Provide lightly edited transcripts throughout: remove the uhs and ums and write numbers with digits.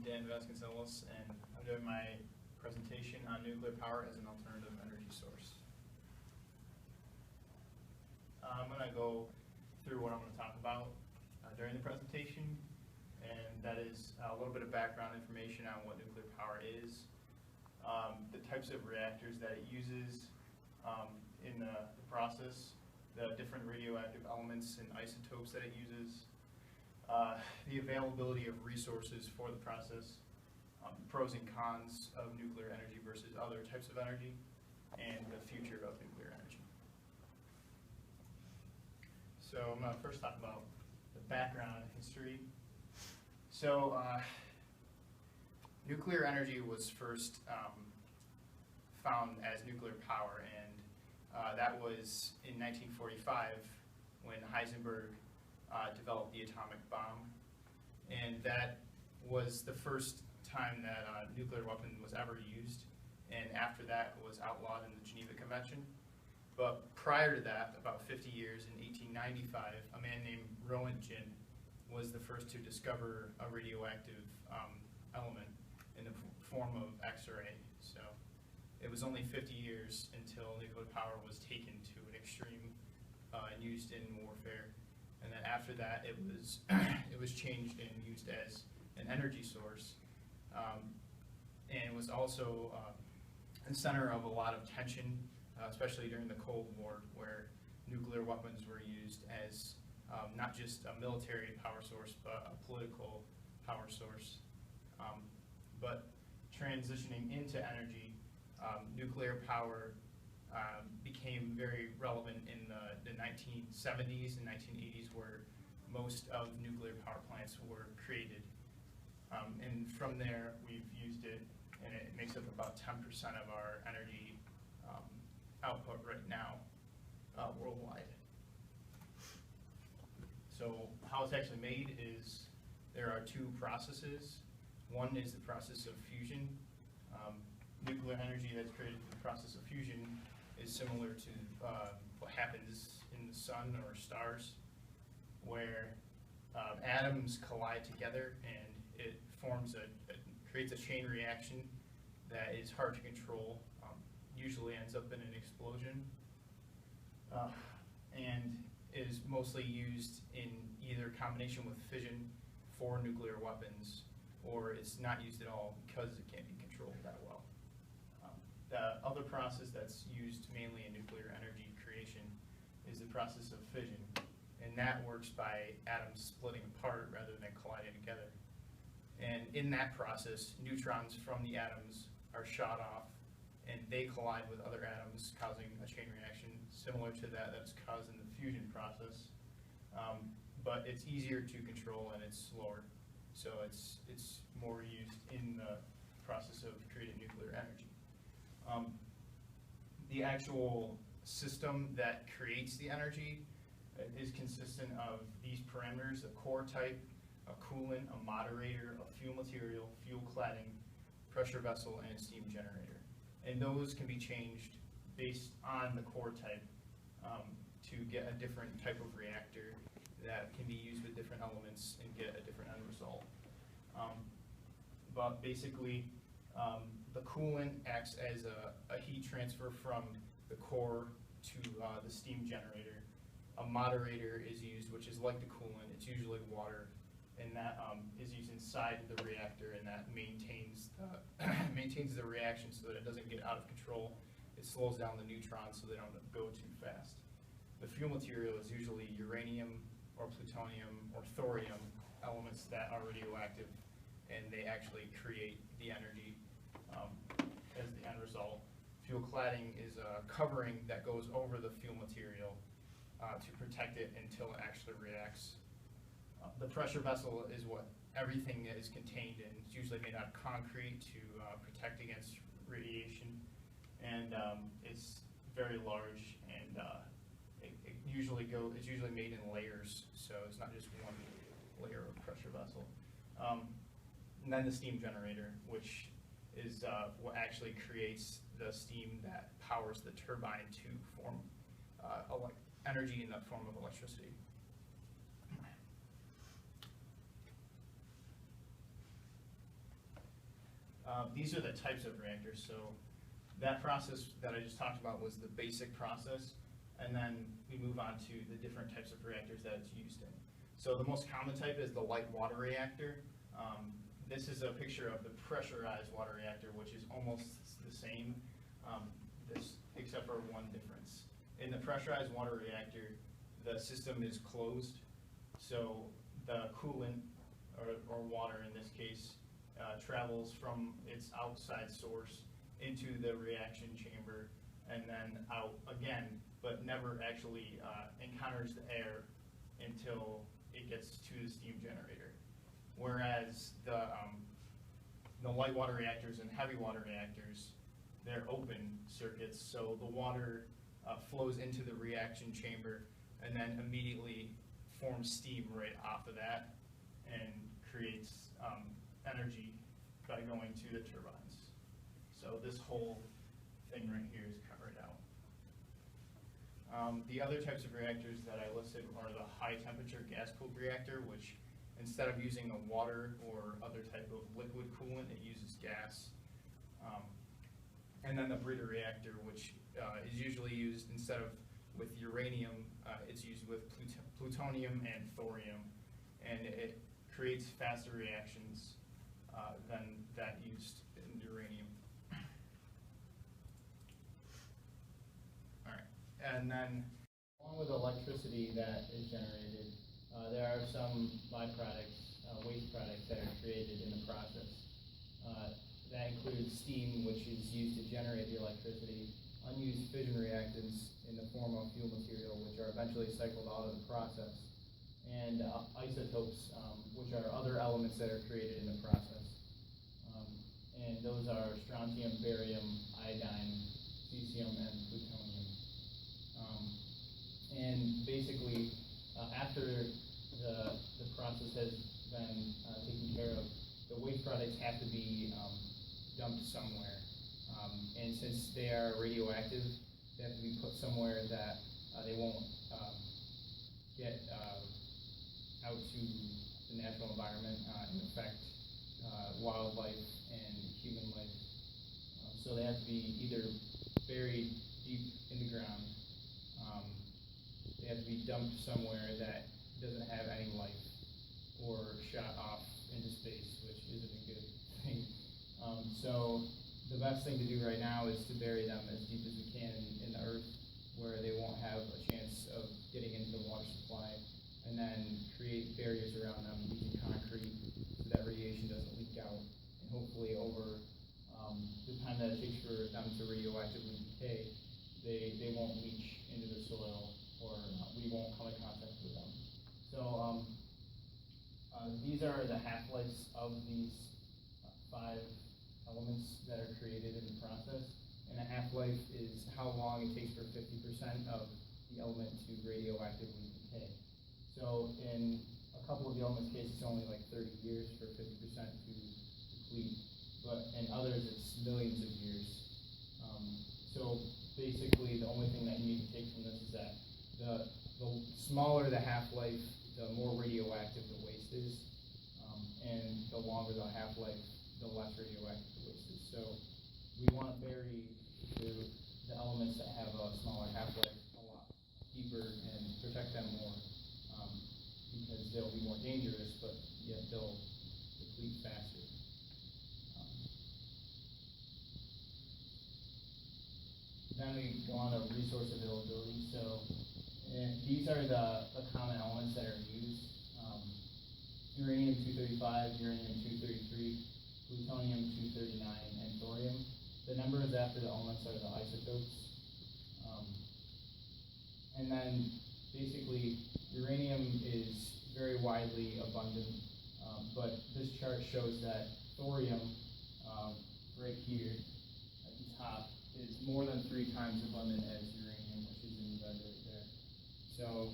Vasconcellos, and I'm doing my presentation on nuclear power as an alternative energy source. I'm going to go through what I'm going to talk about during the presentation, and that is a little bit of background information on what nuclear power is, the types of reactors that it uses in the process, the different radioactive elements and isotopes that it uses, the availability of resources for the process, pros and cons of nuclear energy versus other types of energy, and the future of nuclear energy. So I'm going to first talk about the background and history. So nuclear energy was first found as nuclear power, and that was in 1945 when Heisenberg developed the atomic bomb, and that was the first time that a nuclear weapon was ever used, and after that it was outlawed in the Geneva Convention. But prior to that, about 50 years, in 1895, a man named Roentgen was the first to discover a radioactive element in the form of X-ray. So it was only 50 years until nuclear power was taken to an extreme and used in warfare. And then after that, it was changed and used as an energy source, and it was also the center of a lot of tension, especially during the Cold War, where nuclear weapons were used as not just a military power source, but a political power source. But transitioning into energy, nuclear power became very relevant in the 1970s and 1980s, where most of nuclear power plants were created. And from there, we've used it, and it makes up about 10% of our energy output right now worldwide. So how it's actually made is there are two processes. One is the process of fusion. Nuclear energy that's created through the process of fusion is similar to what happens in the sun or stars, where atoms collide together and it creates a chain reaction that is hard to control, usually ends up in an explosion, and is mostly used in either combination with fission for nuclear weapons, or it's not used at all because it can't be controlled that well. The other process that's used mainly in nuclear energy creation is the process of fission, and that works by atoms splitting apart rather than colliding together. And in that process, neutrons from the atoms are shot off, and they collide with other atoms, causing a chain reaction similar to that's caused in the fusion process. But it's easier to control and it's slower, so it's more used in the process of creating nuclear energy. The actual system that creates the energy is consistent of these parameters: a core type, a coolant, a moderator, a fuel material, fuel cladding, pressure vessel, and a steam generator. And those can be changed based on the core type to get a different type of reactor that can be used with different elements and get a different end result. But basically, the coolant acts as a heat transfer from the core to the steam generator. A moderator is used, which is like the coolant. It's usually water, and that is used inside the reactor, and that maintains the reaction so that it doesn't get out of control. It slows down the neutrons so they don't go too fast. The fuel material is usually uranium or plutonium or thorium elements that are radioactive, and they actually create the energy as the end result. Fuel cladding is a covering that goes over the fuel material to protect it until it actually reacts. The pressure vessel is what everything is contained in. It's usually made out of concrete to protect against radiation, and it's very large, and it's usually made in layers, so it's not just one layer of pressure vessel. And then the steam generator, which is what actually creates the steam that powers the turbine to form energy in the form of electricity. These are the types of reactors. So that process that I just talked about was the basic process, and then we move on to the different types of reactors that it's used in. So the most common type is the light water reactor. This is a picture of the pressurized water reactor, which is almost the same, except for one difference. In the pressurized water reactor, the system is closed, so the coolant, or water in this case, travels from its outside source into the reaction chamber and then out again, but never actually encounters the air until it gets to the steam generator. Whereas the light water reactors and heavy water reactors, they're open circuits, so the water flows into the reaction chamber and then immediately forms steam right off of that and creates energy by going to the turbines. So this whole thing right here is covered out. The other types of reactors that I listed are the high temperature gas cooled reactor, which instead of using a water or other type of liquid coolant, it uses gas. And then the breeder reactor, which is usually used instead of with uranium, it's used with plutonium and thorium, and it creates faster reactions than that used in uranium. All right, and then along with electricity that is generated, there are some byproducts, waste products that are created in the process. That includes steam, which is used to generate the electricity, unused fission reactants in the form of fuel material, which are eventually cycled out of the process, and isotopes, which are other elements that are created in the process. And those are strontium, barium, iodine, cesium, and plutonium. And basically, after the process has been taken care of, the waste products have to be dumped somewhere. And since they are radioactive, they have to be put somewhere that they won't get out to the natural environment and affect wildlife and human life. So they have to be either buried deep in the ground, they have to be dumped somewhere that doesn't have any life, or shot off into space, which isn't a good thing. So the best thing to do right now is to bury them as deep as we can in the earth, where they won't have a chance of getting into the water supply, and then create barriers around them using concrete so that radiation doesn't leak out. And hopefully over the time that it takes for them to radioactively decay, they won't leach into the soil, or we won't come in contact with them. So these are the half-lives of these 5 elements that are created in the process. And a half-life is how long it takes for 50% of the element to radioactively decay. So in a couple of the elements cases, it's only like 30 years for 50% to deplete, but in others it's millions of years. So basically the only thing that you need to take from this is that the smaller the half-life, the more radioactive the waste is, and the longer the half-life, the less radioactive the waste is. So we want to bury the elements that have a smaller half-life a lot deeper and protect them more, because they'll be more dangerous, but yet they'll deplete faster. Then we go on to resource availability. So these are the common elements that are used. Uranium-235, uranium-233, plutonium-239, and thorium. The numbers after the elements are the isotopes. And then basically uranium is very widely abundant, but this chart shows that thorium, right here at the top, is more than 3 times abundant as uranium, which is in red right there. So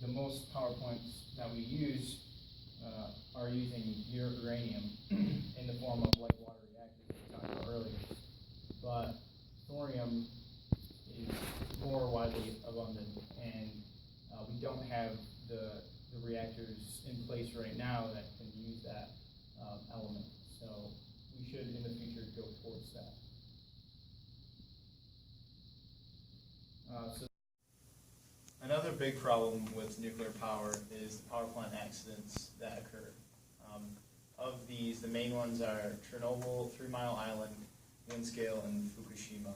the most PowerPoints that we use are using uranium in the form of light water reactors that we talked about earlier. But thorium is more widely abundant, and we don't have the reactors in place right now that can use that element. So we should in the future go towards that. So another big problem with nuclear power is the power plant accidents that occur. Of these, the main ones are Chernobyl, 3 Mile Island, Windscale, and Fukushima.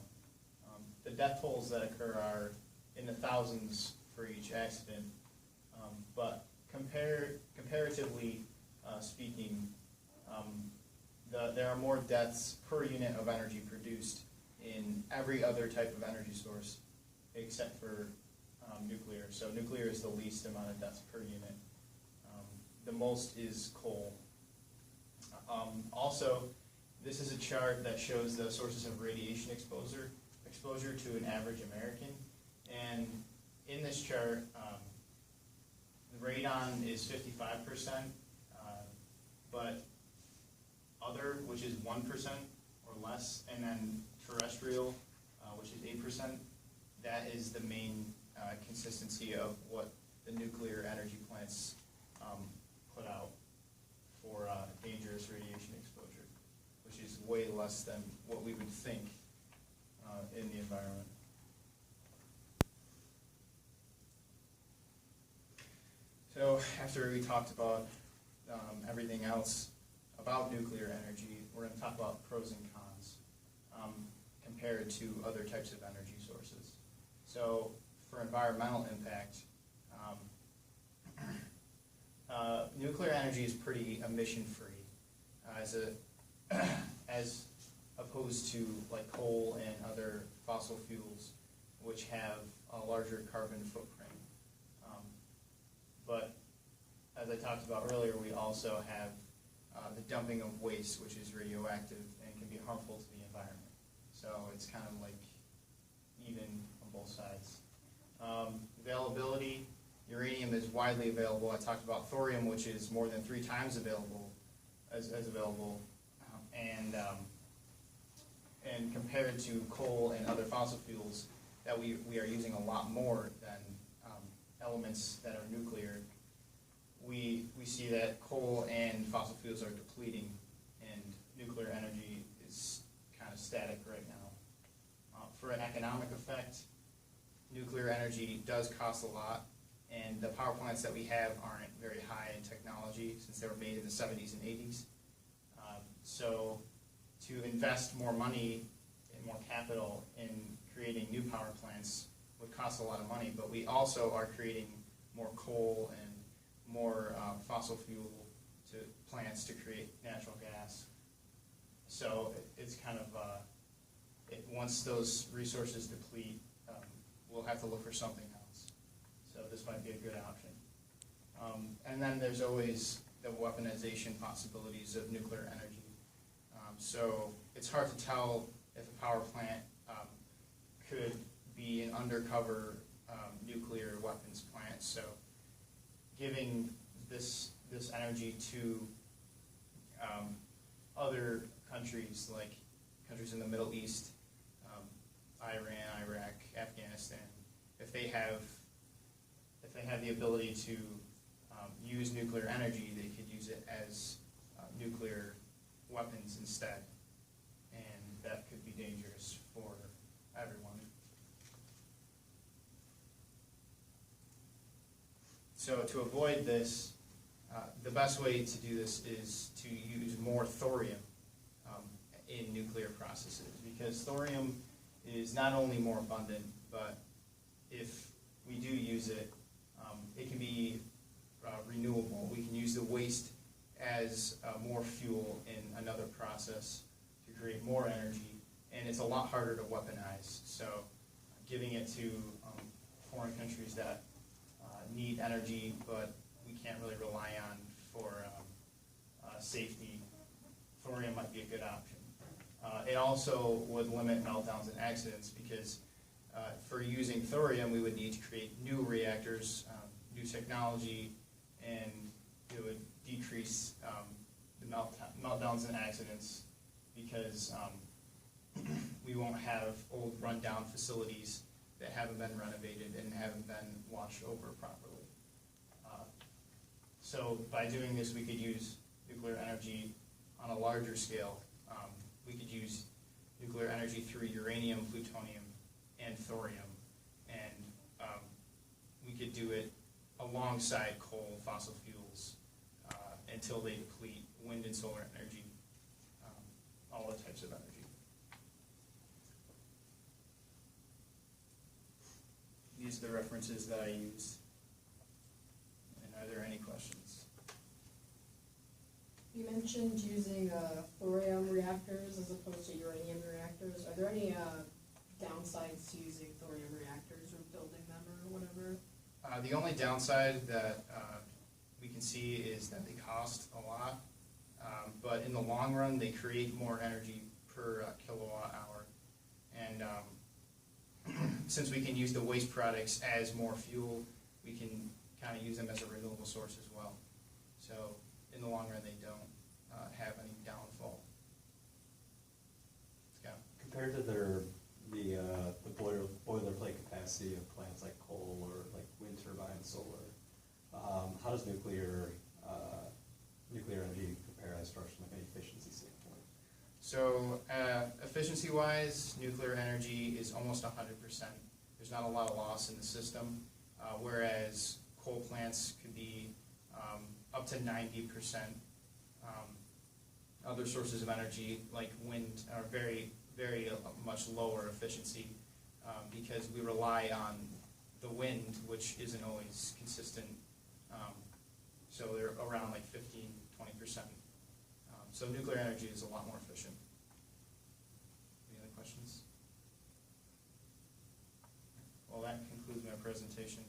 The death tolls that occur are in the thousands for each accident, but comparatively speaking, there are more deaths per unit of energy produced in every other type of energy source except for nuclear. So nuclear is the least amount of deaths per unit. The most is coal. Also, this is a chart that shows the sources of radiation exposure to an average American. And in this chart, the radon is 55%, but other, which is 1% or less, and then terrestrial, which is 8%, that is the main consistency of what the nuclear energy plants put out for dangerous radiation exposure, which is way less than what we would think in the environment. So after we talked about everything else about nuclear energy, we're going to talk about pros and cons compared to other types of energy sources. So for environmental impact, nuclear energy is pretty emission-free as opposed to like coal and other fossil fuels, which have a larger carbon footprint. But as I talked about earlier, we also have the dumping of waste, which is radioactive and can be harmful to the environment. So it's kind of like even on both sides. Availability, uranium is widely available. I talked about thorium, which is more than 3 times available, and compared to coal and other fossil fuels, that we are using a lot more than elements that are nuclear. We see that coal and fossil fuels are depleting, and nuclear energy is kind of static right now. For an economic effect, nuclear energy does cost a lot, and the power plants that we have aren't very high in technology since they were made in the 70s and 80s. So to invest more money and more capital in creating new power plants would cost a lot of money, but we also are creating more coal and more fossil fuel plants to create natural gas. So it's kind of, once those resources deplete, we'll have to look for something else. So this might be a good option. And then there's always the weaponization possibilities of nuclear energy. So it's hard to tell if a power plant could be an undercover nuclear weapons plant. So giving this energy to other countries, like countries in the Middle East, Iran, Iraq, Afghanistan, if they have the ability to use nuclear energy, they could use it as nuclear weapons instead, and that could be dangerous for everyone. So to avoid this, the best way to do this is to use more thorium in nuclear processes, because thorium is not only more abundant, but if we do use it, it can be renewable. We can use the waste as more fuel in another process to create more energy, and it's a lot harder to weaponize. So giving it to foreign countries that need energy, but we can't really rely on for safety, thorium might be a good option. It also would limit meltdowns and accidents, because for using thorium, we would need to create new reactors, new technology, and it would decrease the meltdowns and accidents, because we won't have old rundown facilities that haven't been renovated and haven't been watched over properly. So by doing this, we could use nuclear energy on a larger scale We could use nuclear energy through uranium, plutonium, and thorium, and we could do it alongside coal, fossil fuels, until they deplete, wind and solar energy, all the types of energy. These are the references that I use. And are there any questions? You mentioned using thorium reactors as opposed to uranium reactors. Are there any downsides to using thorium reactors or building them or whatever? The only downside that we can see is that they cost a lot, but in the long run, they create more energy per kilowatt hour. And since we can use the waste products as more fuel, we can kind of use them as a renewable source as well. So in the long run, they don't have any downfall. Yeah. Compared to the boilerplate capacity of plants like coal or like wind turbine, solar, how does nuclear energy compare as far as from an efficiency standpoint? So efficiency-wise, nuclear energy is almost 100%. There's not a lot of loss in the system, whereas coal plants could be up to 90%. Other sources of energy, like wind, are very, very much lower efficiency because we rely on the wind, which isn't always consistent. So they're around like 15–20%. So nuclear energy is a lot more efficient. Any other questions? Well, that concludes my presentation.